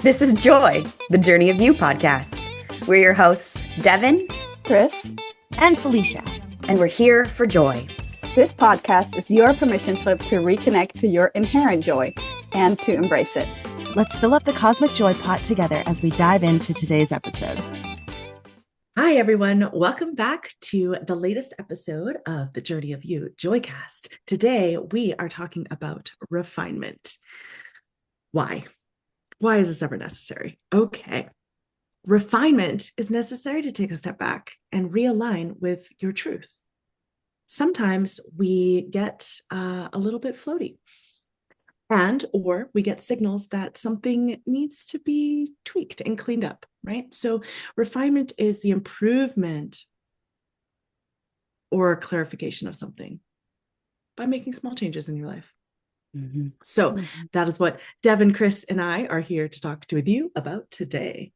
This is Joy, the Journey of You podcast. We're your hosts, Devin, Chris, and Felicia. And we're here for joy. This podcast is your permission slip to reconnect to your inherent joy and to embrace it. Let's fill up the cosmic joy pot together as we dive into today's episode. Hi, everyone. Welcome back to the latest episode of the Journey of You Joycast. Today, we are talking about refinement. Why? Why is this ever necessary? Okay. Refinement is necessary to take a step back and realign with your truth. Sometimes we get a little bit floaty or we get signals that something needs to be tweaked and cleaned up, right? So refinement is the improvement or clarification of something by making small changes in your life. So that is what Devin, Chris, and I are here to talk with you about today.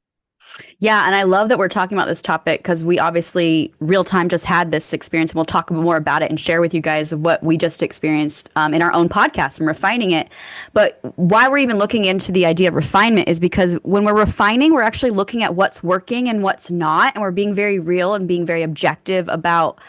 Yeah, and I love that we're talking about this topic because we obviously real time just had this experience, and we'll talk more about it and share with you guys what we just experienced in our own podcast and refining it. But why we're even looking into the idea of refinement is because when we're refining, we're actually looking at what's working and what's not, and we're being very real and being very objective about,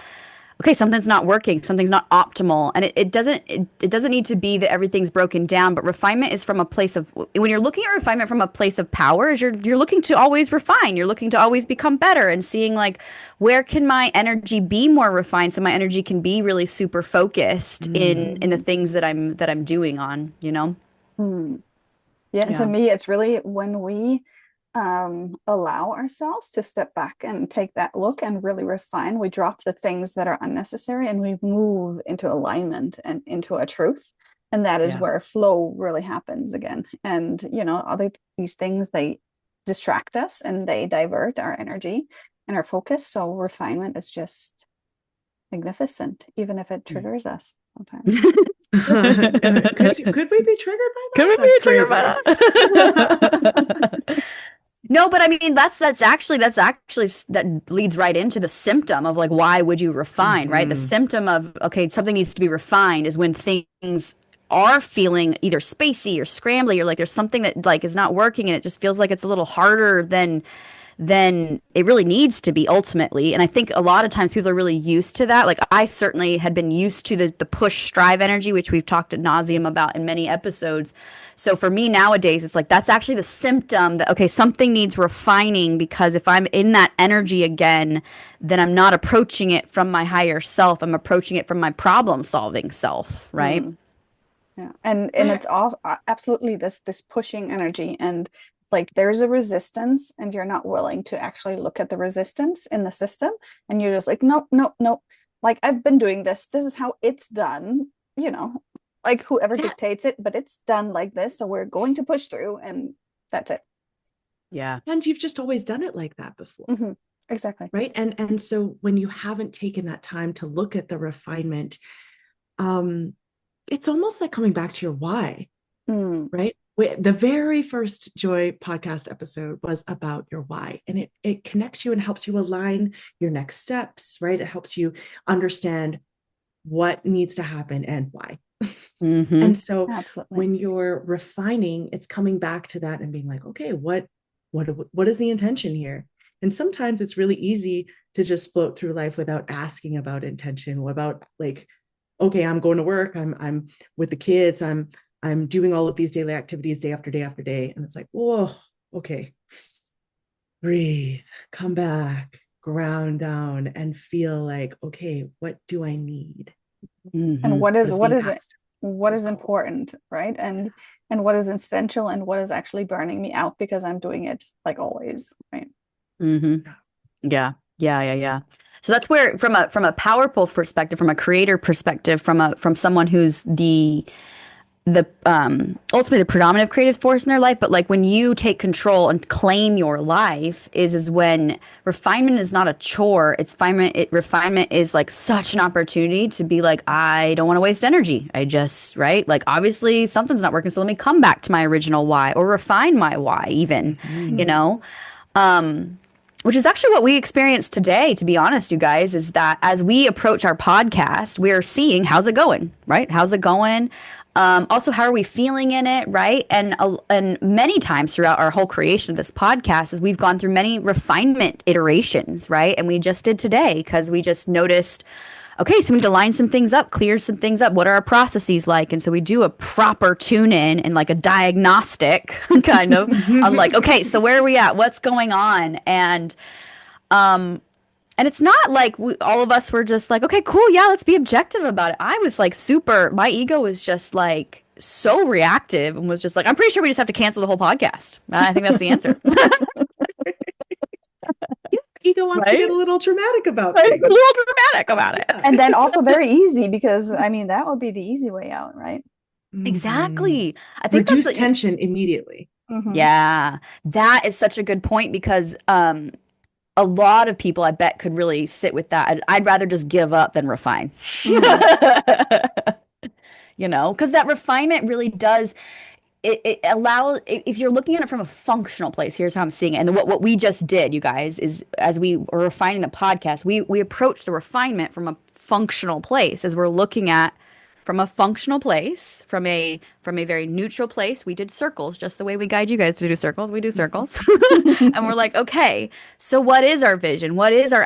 okay, something's not working, something's not optimal. And it doesn't need to be that everything's broken down, but refinement is from a place of, when you're looking at refinement from a place of power, is you're looking to always refine, you're looking to always become better and seeing like, where can my energy be more refined so my energy can be really super focused in the things that I'm doing on, you know? Yeah, to me, it's really when we allow ourselves to step back and take that look and really refine. We drop the things that are unnecessary and we move into alignment and into a truth. And that is where flow really happens again. And, you know, these things, they distract us and they divert our energy and our focus. So refinement is just magnificent, even if it triggers us sometimes. Could we be triggered by that? Could we be triggered by that? No, but I mean, that's actually that leads right into the symptom of like, why would you refine, right? The symptom of, okay, something needs to be refined is when things are feeling either spacey or scrambly, or like there's something that like is not working and it just feels like it's a little harder than it really needs to be ultimately. And I think a lot of times people are really used to that. Like I certainly had been used to the push strive energy, which we've talked ad nauseum about in many episodes. So for me nowadays, it's like, that's actually the symptom that, okay, something needs refining, because if I'm in that energy again, then I'm not approaching it from my higher self. I'm approaching it from my problem solving self. Right. Yeah. And it's all absolutely this pushing energy, and like there's a resistance and you're not willing to actually look at the resistance in the system, and you're just like, nope. Like I've been doing this is how it's done, you know, like whoever dictates it, but it's done like this, so we're going to push through, and that's it. Yeah. And you've just always done it like that before. Exactly. Right. And so when you haven't taken that time to look at the refinement, it's almost like coming back to your why. Right. The very first Joy podcast episode was about your why, and it connects you and helps you align your next steps, right? It helps you understand what needs to happen and why. And so when you're refining, it's coming back to that and being like, okay, what is the intention here? And sometimes it's really easy to just float through life without asking about intention. What about like, okay, I'm going to work, I'm with the kids, I'm doing all of these daily activities day after day after day. And it's like, whoa, okay, breathe, come back, ground down, and feel like, okay, what do I need? And what is important, right? And what is essential, and what is actually burning me out because I'm doing it like always, right? Yeah. So that's where, from a powerful perspective, from a creator perspective, from someone who's ultimately the predominant creative force in their life, but like when you take control and claim your life is when refinement is not a chore. Refinement is like such an opportunity to be like, I don't want to waste energy. Right? Like obviously something's not working, so let me come back to my original why, or refine my why even, you know? Which is actually what we experienced today, to be honest, you guys, is that as we approach our podcast, we're seeing how's it going, right? How's it going? Also, how are we feeling in it, right? And many times throughout our whole creation of this podcast is we've gone through many refinement iterations, right? And we just did today because we just noticed, okay, so we need to line some things up, clear some things up. What are our processes like? And so we do a proper tune in and like a diagnostic kind of on like, okay, so where are we at? What's going on? And it's not like all of us were just like, okay, cool. Yeah, let's be objective about it. I was like my ego was just like so reactive and was just like, I'm pretty sure we just have to cancel the whole podcast. I think that's the answer. Ego wants to get a little dramatic about things. A little dramatic about it. And then also very easy because, I mean, that would be the easy way out, right? Exactly. I think reduce tension immediately. Yeah, that is such a good point because a lot of people, I bet, could really sit with that. I'd rather just give up than refine. You know, because that refinement really does, it allows, if you're looking at it from a functional place, here's how I'm seeing it. And what we just did, you guys, is as we were refining the podcast, we approached the refinement from a functional place as we're looking at from a functional place, from a very neutral place. We did circles, just the way we guide you guys to do circles. We do circles. And we're like, okay, so what is our vision? What is our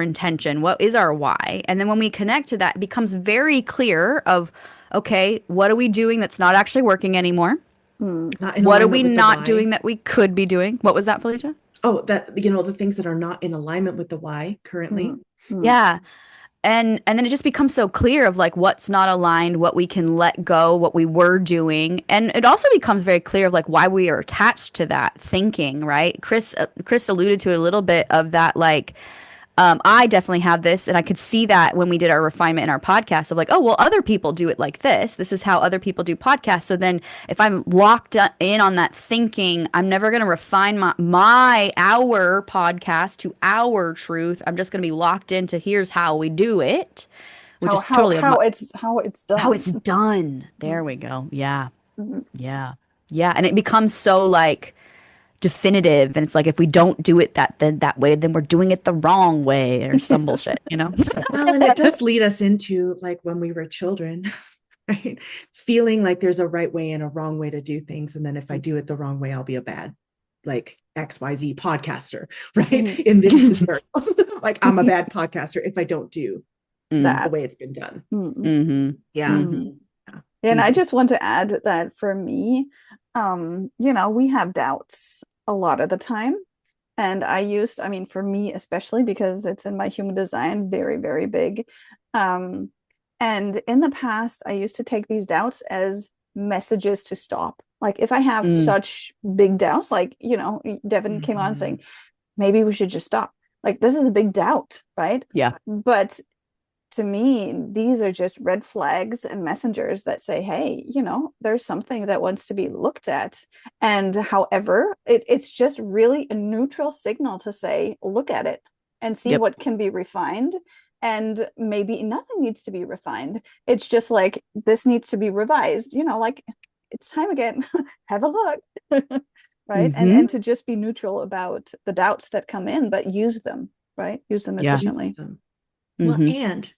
intention? What is our why? And then when we connect to that, it becomes very clear of, okay, what are we doing that's not actually working anymore? What are we not doing that we could be doing? What was that, Felicia? Oh, that, the things that are not in alignment with the why currently. Yeah. And then it just becomes so clear of like what's not aligned, what we can let go, what we were doing. And it also becomes very clear of like why we are attached to that thinking, right? Chris alluded to a little bit of that, like, I definitely have this, and I could see that when we did our refinement in our podcast of like, oh, well, other people do it like this. This is how other people do podcasts. So then if I'm locked in on that thinking, I'm never going to refine our podcast to our truth. I'm just going to be locked into here's how we do it, which is totally how it's done. How it's done. There we go. Yeah. Yeah. Yeah. And it becomes so like definitive, and it's like if we don't do it that way, then we're doing it the wrong way or some bullshit, you know. Well, and it does lead us into like when we were children, right? Feeling like there's a right way and a wrong way to do things, and then if I do it the wrong way, I'll be a bad like XYZ podcaster, right? In this scenario, like I'm a bad podcaster if I don't do that the way it's been done. Yeah. And I just want to add that for me, we have doubts a lot of the time. And for me, especially because it's in my human design, very, very big. And in the past, I used to take these doubts as messages to stop. Like if I have such big doubts, like, Devin came on saying, maybe we should just stop. Like, this is a big doubt, right? Yeah. But to me, these are just red flags and messengers that say, hey, there's something that wants to be looked at. And however, it's just really a neutral signal to say, look at it and see what can be refined. And maybe nothing needs to be refined. It's just like, this needs to be revised, like it's time again, have a look. Right. And to just be neutral about the doubts that come in, but use them, right? Use them efficiently. Well, and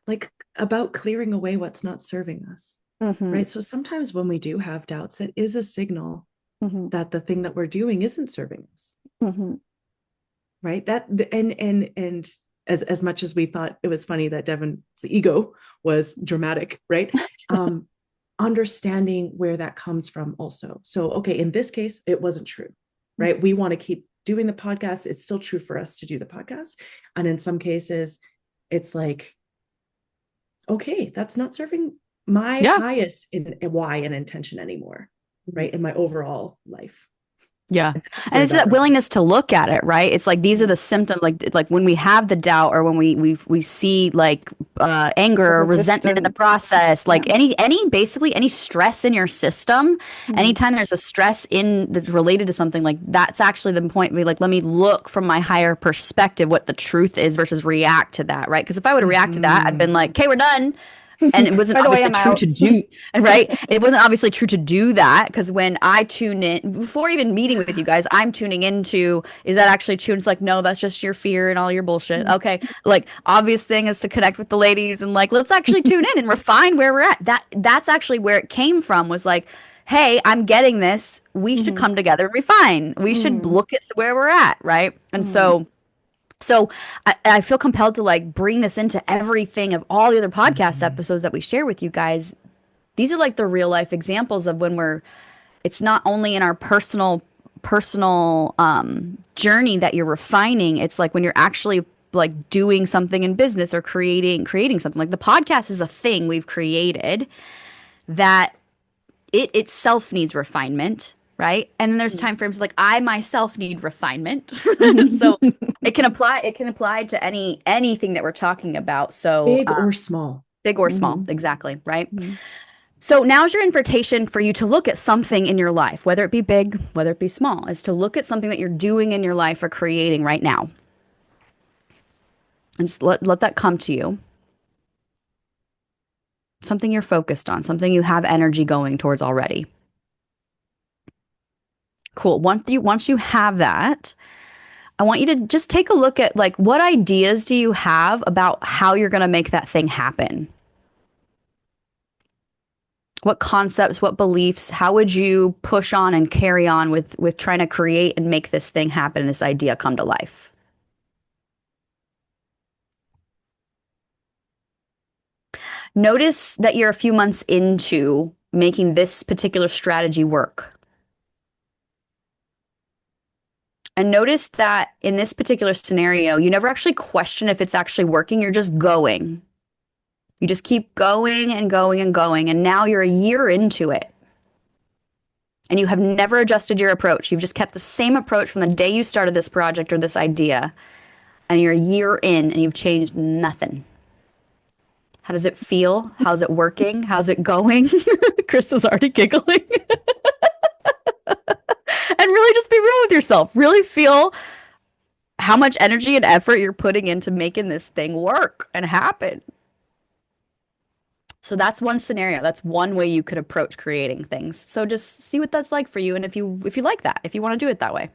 like about clearing away what's not serving us, right? So sometimes when we do have doubts, that is a signal that the thing that we're doing isn't serving us, right? That and as much as we thought it was funny that Devin's ego was dramatic, right? Understanding where that comes from also. So, okay, in this case, it wasn't true, right? We want to keep doing the podcast. It's still true for us to do the podcast. And in some cases, it's like, okay, that's not serving my highest in why and intention anymore, right? In my overall life. Yeah. And it's that willingness to look at it, right? It's like, these are the symptoms, like when we have the doubt or when we see like anger or resentment in the process, like basically any stress in your system, anytime there's a stress that's related to something, like that's actually the point where like, let me look from my higher perspective what the truth is versus react to that, right? Because if I would react to that, I'd been like, okay, we're done. And it wasn't By the way, obviously I'm true out. to do, right? It wasn't obviously true to do that, because when I tune in, before even meeting with you guys, I'm tuning into, is that actually true? And it's like, no, that's just your fear and all your bullshit. Okay. Like, obvious thing is to connect with the ladies and like, let's actually tune in and refine where we're at. That's actually where it came from, was like, hey, I'm getting this. We should come together and refine. We should look at where we're at, right? And so I feel compelled to like bring this into everything of all the other podcast episodes that we share with you guys. These are like the real life examples of when it's not only in our personal journey that you're refining. It's like when you're actually like doing something in business or creating something. Like the podcast is a thing we've created that it itself needs refinement, right? And then there's time frames like I myself need refinement. So it can apply to anything that we're talking about. So big or small. Big or small, exactly, right? So now's your invitation for you to look at something in your life, whether it be big, whether it be small, is to look at something that you're doing in your life or creating right now. And just let that come to you. Something you're focused on, something you have energy going towards already. Cool. Once you have that, I want you to just take a look at like, what ideas do you have about how you're going to make that thing happen? What concepts, what beliefs, how would you push on and carry on with trying to create and make this thing happen, this idea come to life? Notice that you're a few months into making this particular strategy work. And notice that in this particular scenario, you never actually question if it's actually working. You're just going. You just keep going and going and going. And now you're a year into it. And you have never adjusted your approach. You've just kept the same approach from the day you started this project or this idea. And you're a year in and you've changed nothing. How does it feel? How's it working? How's it going? Chris is already giggling. And really just be real with yourself. Really feel how much energy and effort you're putting into making this thing work and happen. So that's one scenario. That's one way you could approach creating things. So just see what that's like for you, and if you like that, if you want to do it that way.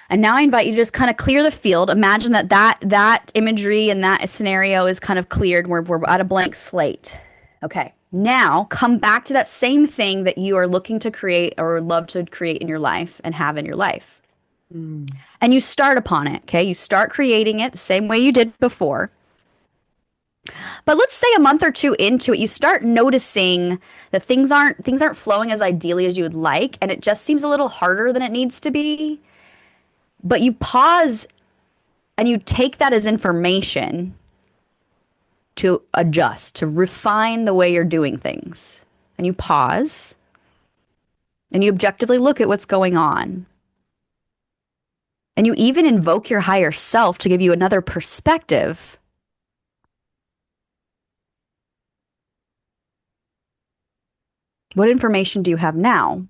And now I invite you to just kind of clear the field. Imagine that imagery and that scenario is kind of cleared. We're at a blank slate. Okay. Now come back to that same thing that you are looking to create or love to create in your life and have in your life. And you start upon it. Okay. You start creating it the same way you did before. But let's say a month or two into it, you start noticing that things aren't flowing as ideally as you would like. And it just seems a little harder than it needs to be. But you pause and you take that as information to adjust, to refine the way you're doing things. And you pause and you objectively look at what's going on. And you even invoke your higher self to give you another perspective. What information do you have now?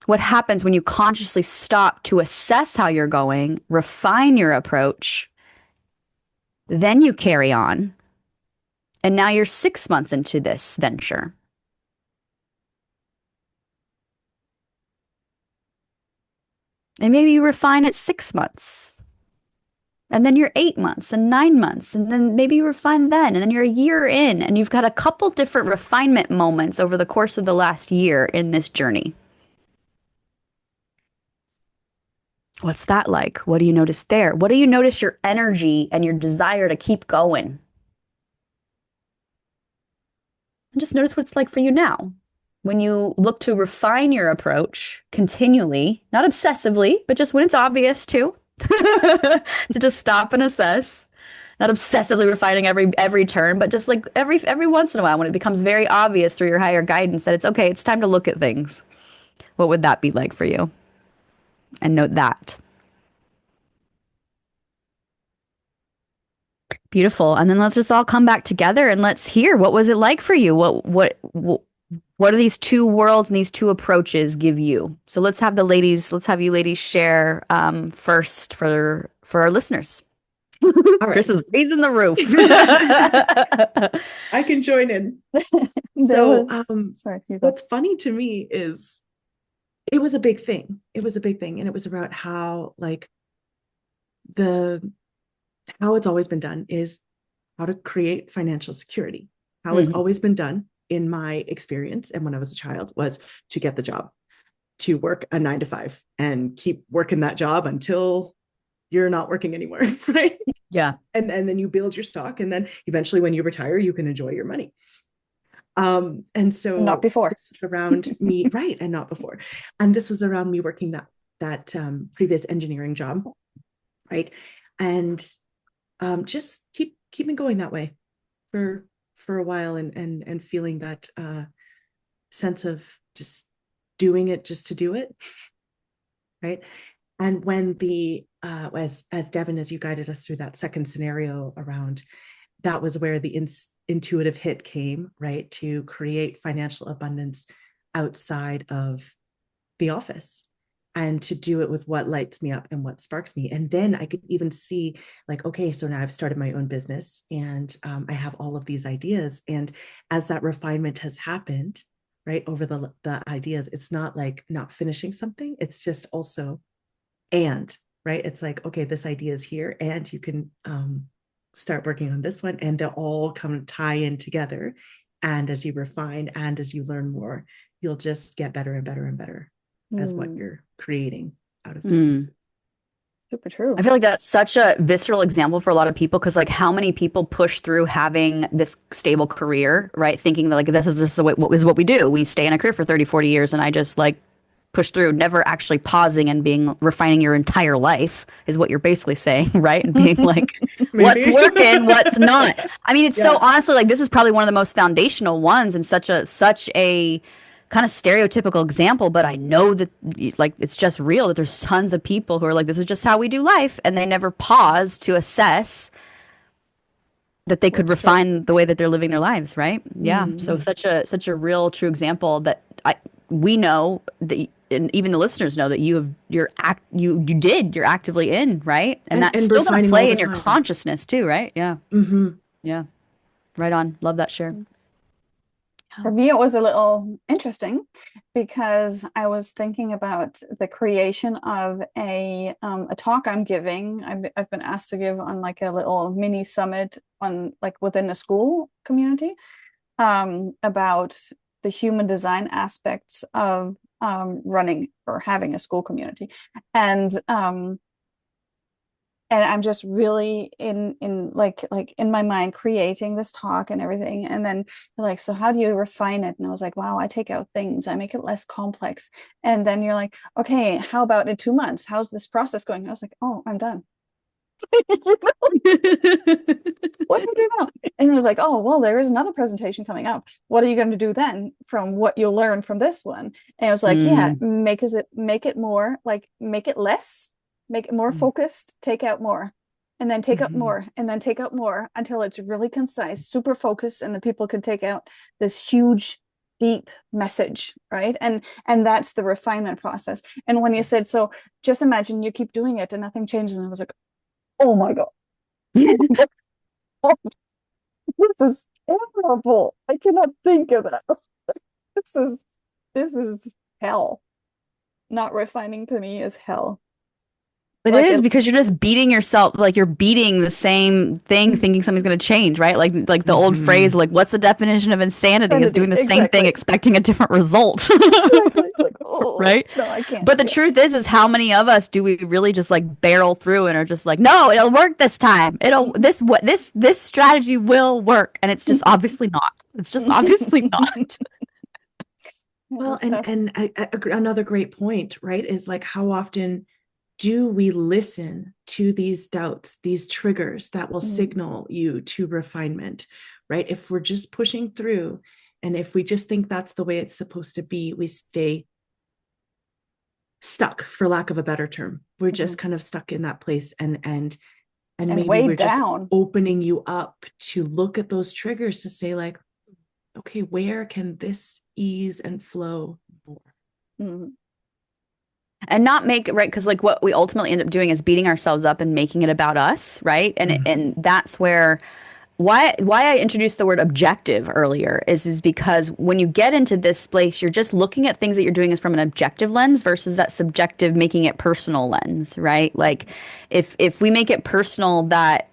What happens when you consciously stop to assess how you're going, refine your approach, then you carry on, and now you're 6 months into this venture. And maybe you refine it 6 months, and then you're 8 months and 9 months, and then maybe you refine then, and then you're a year in, and you've got a couple different refinement moments over the course of the last year in this journey. What's that like? What do you notice there? What do you notice your energy and your desire to keep going? And just notice what it's like for you now. When you look to refine your approach continually, not obsessively, but just when it's obvious too, to just stop and assess. Not obsessively refining every turn, but just like every once in a while when it becomes very obvious through your higher guidance that it's okay, it's time to look at things. What would that be like for you? And note that. Beautiful. And then let's just all come back together and let's hear, what was it like for you? What do these two worlds and these two approaches give you? So let's have you ladies share first for our listeners. All right. Chris is raising the roof. I can join in. What's funny to me is it was a big thing. It was a big thing. And it was about how like how it's always been done is how to create financial security. How it's always been done in my experience and when I was a child was to get the job, to work a 9 to 5 and keep working that job until you're not working anymore, right? Yeah. And then you build your stock, and then eventually when you retire, you can enjoy your money. And so not before. This was around me, right? And not before. And this was around me working that previous engineering job, right? And just keeping going that way for a while, and feeling that sense of just doing it just to do it, right? And when as Devin, as you guided us through that second scenario around, that was where the intuitive hit came, right? To create financial abundance outside of the office, and to do it with what lights me up and what sparks me. And then I could even see like, okay, so now I've started my own business, and I have all of these ideas. And as that refinement has happened, right, over the ideas, it's not like not finishing something. It's just also, right, it's like, okay, this idea is here, and you can start working on this one, and they'll all come tie in together. And as you refine and as you learn more, you'll just get better and better and better as what you're creating out of this. Super true. I feel like that's such a visceral example for a lot of people, because like how many people push through having this stable career, right? Thinking that like this is just the way, what we do. We stay in a career for 30, 40 years, and I just like push through, never actually pausing and refining your entire life is what you're basically saying, right? And being like, what's working, what's not. I mean, it's so honestly, like this is probably one of the most foundational ones, and such a kind of stereotypical example, but I know that like it's just real that there's tons of people who are like, this is just how we do life, and they never pause to assess that they could refine the way that they're living their lives, right? Yeah. So such a real true example that we know that, and even the listeners know that you're actively in, right? And that's still going to play in your consciousness too, right? Yeah. Yeah. Right on. Love that share. For me, it was a little interesting because I was thinking about the creation of a talk I'm giving. I've been asked to give on like a little mini summit on like within a school community about the human design aspects of running or having a school community. And I'm just really in my mind creating this talk and everything. And then you're like, so how do you refine it? And I was like, wow, I take out things, I make it less complex. And then you're like, okay, how about in 2 months? How's this process going? And I was like, oh, I'm done. What do you do now? And it was like, oh, well, there is another presentation coming up. What are you going to do then from what you'll learn from this one? And I was like, yeah, make it more, like make it less, make it more focused, take out more, and then take out more, and then take out more until it's really concise, super focused, and the people can take out this huge, deep message, right? And that's the refinement process. And when you said, so just imagine you keep doing it and nothing changes, and I was like, oh my God. This is terrible. I cannot think of that. This is hell. Not refining to me is hell. It is, because you're just beating yourself, like you're beating the same thing, thinking something's going to change, right? Like the old phrase, like, what's the definition of insanity? Is doing the same thing, expecting a different result. Exactly. Like, oh, right? No, I can't. But the truth is how many of us do we really just like barrel through and are just like, no, it'll work this time. This strategy will work, and it's just obviously not. It's just obviously not. Well, and another great point, right, is like how often do we listen to these doubts, these triggers that will signal you to refinement, right? If we're just pushing through, and if we just think that's the way it's supposed to be, we stay stuck, for lack of a better term. We're just kind of stuck in that place, and maybe we're just opening you up to look at those triggers to say like, okay, where can this ease and flow more? And not make it right, because like what we ultimately end up doing is beating ourselves up and making it about us, right? And that's where why I introduced the word objective earlier is because when you get into this place, you're just looking at things that you're doing is from an objective lens versus that subjective, making it personal lens, right? Like if we make it personal, that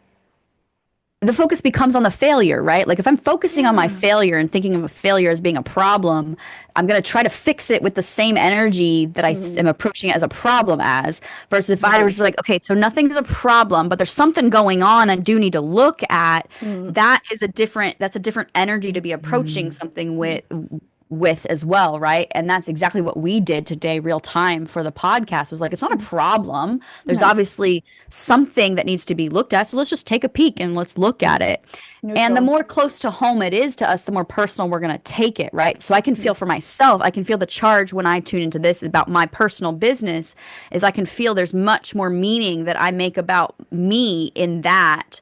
the focus becomes on the failure, right? Like if I'm focusing on my failure and thinking of a failure as being a problem, I'm going to try to fix it with the same energy that I am approaching it as a problem as, versus if I was like, okay, so nothing's a problem, but there's something going on I do need to look at. That's a different energy to be approaching something with as well, right? And that's exactly what we did today, real time, for the podcast. It was like, it's not a problem. There's obviously something that needs to be looked at. So let's just take a peek and let's look at it. Neutral. And the more close to home it is to us, the more personal we're going to take it, right? So I can feel for myself, I can feel the charge when I tune into this about my personal business, is I can feel there's much more meaning that I make about me in that,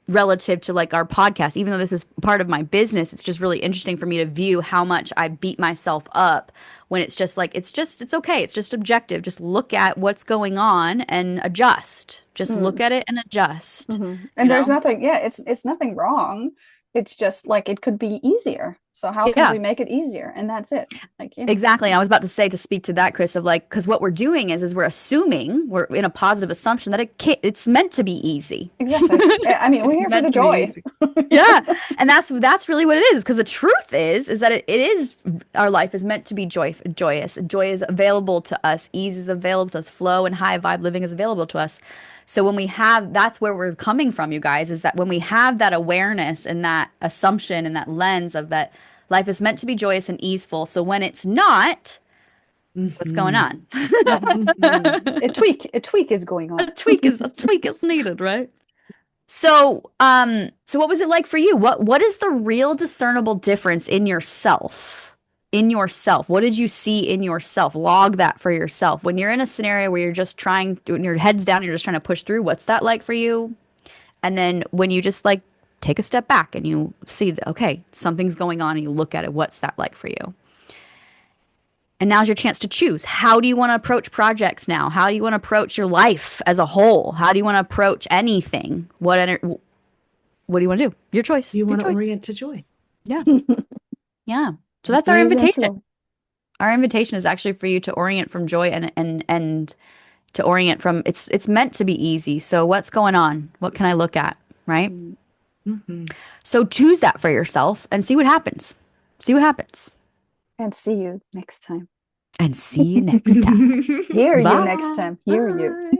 relative to like our podcast. Even though this is part of my business, it's just really interesting for me to view how much I beat myself up when it's just like, it's okay. It's just objective. Just look at what's going on and adjust. Just look at it and adjust. And there's nothing, it's nothing wrong. It's just like, it could be easier. So how can we make it easier? And that's it. Like, Exactly. I was about to say, to speak to that, Chris, of like, because what we're doing is we're assuming, we're in a positive assumption that it's meant to be easy. Exactly. I mean, we're here for the joy. And that's really what it is. Because the truth is that it is, our life is meant to be joyous. Joy is available to us. Ease is available to us. Flow and high vibe living is available to us. So when we have, that's where we're coming from, you guys, is that when we have that awareness and that assumption and that lens of that life is meant to be joyous and easeful. So when it's not, what's going on? A tweak is going on. A tweak is needed, right? So what was it like for you? What is the real discernible difference in yourself? What did you see in yourself? Log that for yourself. When you're in a scenario where you're just when your head's down, you're just trying to push through, what's that like for you? And then when you just like take a step back and you see that, okay, something's going on, and you look at it, what's that like for you? And now's your chance to choose. How do you want to approach projects now? How do you want to approach your life as a whole? How do you want to approach anything? What do you want to do? Your choice. You want to orient to joy. Yeah. Yeah. So that's our invitation. Our invitation is actually for you to orient from joy and to orient from, it's meant to be easy. So what's going on? What can I look at? Right? So choose that for yourself and see what happens. And see you next time. And see you next time. Hear you next time. Hear you.